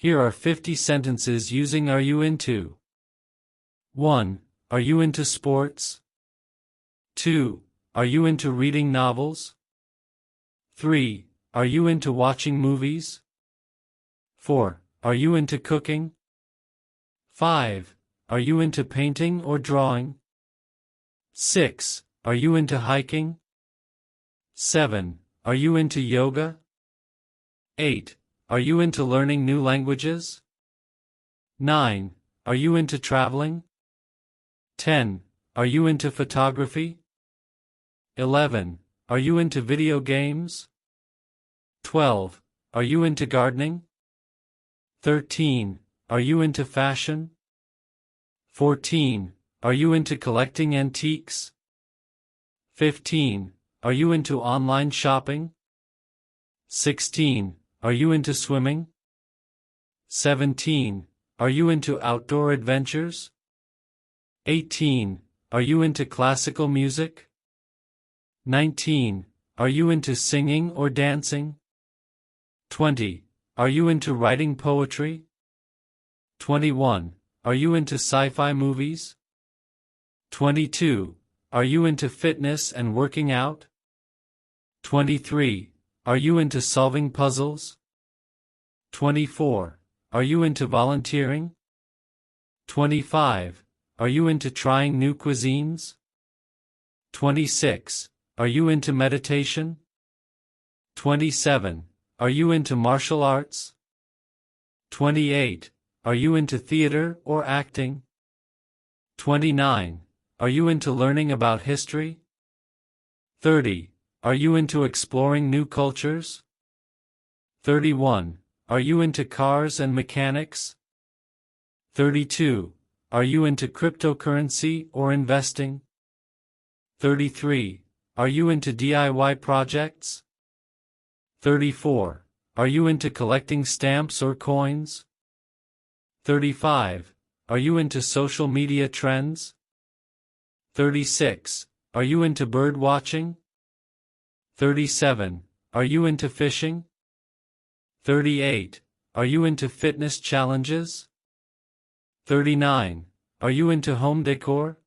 Here are 50 sentences using are you into. 1. Are you into sports? 2. Are you into reading novels? 3. Are you into watching movies? 4. Are you into cooking? 5. Are you into painting or drawing? 6. Are you into hiking? 7. Are you into yoga? 8. Are you into learning new languages? 9. Are you into traveling? 10. Are you into photography? 11. Are you into video games? 12. Are you into gardening? 13. Are you into fashion? 14. Are you into collecting antiques? 15. Are you into online shopping? 16. Are you into swimming? 17. Are you into outdoor adventures? 18. Are you into classical music? 19. Are you into singing or dancing? 20. Are you into writing poetry? 21. Are you into sci-fi movies? 22. Are you into fitness and working out? 23. Are you into solving puzzles? 24. Are you into volunteering? 25. Are you into trying new cuisines? 26. Are you into meditation? 27. Are you into martial arts? 28. Are you into theater or acting? 29. Are you into learning about history? 30. Are you into exploring new cultures? 31. Are you into cars and mechanics? 32. Are you into cryptocurrency or investing? 33. Are you into DIY projects? 34. Are you into collecting stamps or coins? 35. Are you into social media trends? 36. Are you into bird watching? 37. Are you into fishing? 38. Are you into fitness challenges? 39. Are you into home decor?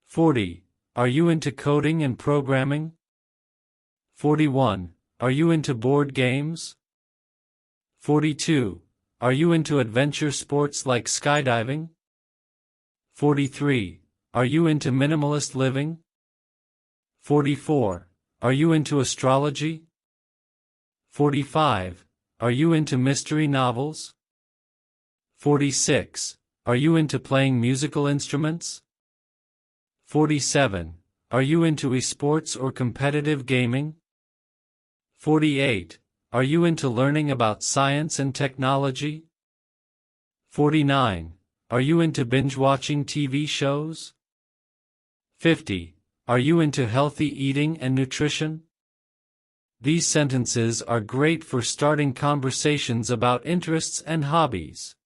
40. Are you into coding and programming? 41. Are you into board games? 42. Are you into adventure sports like skydiving? 43. Are you into minimalist living? 44. Are you into astrology? 45. Are you into mystery novels? 46. Are you into playing musical instruments? 47. Are you into esports or competitive gaming? 48. Are you into learning about science and technology? 49. Are you into binge-watching TV shows? 50. Are you into healthy eating and nutrition? These sentences are great for starting conversations about interests and hobbies.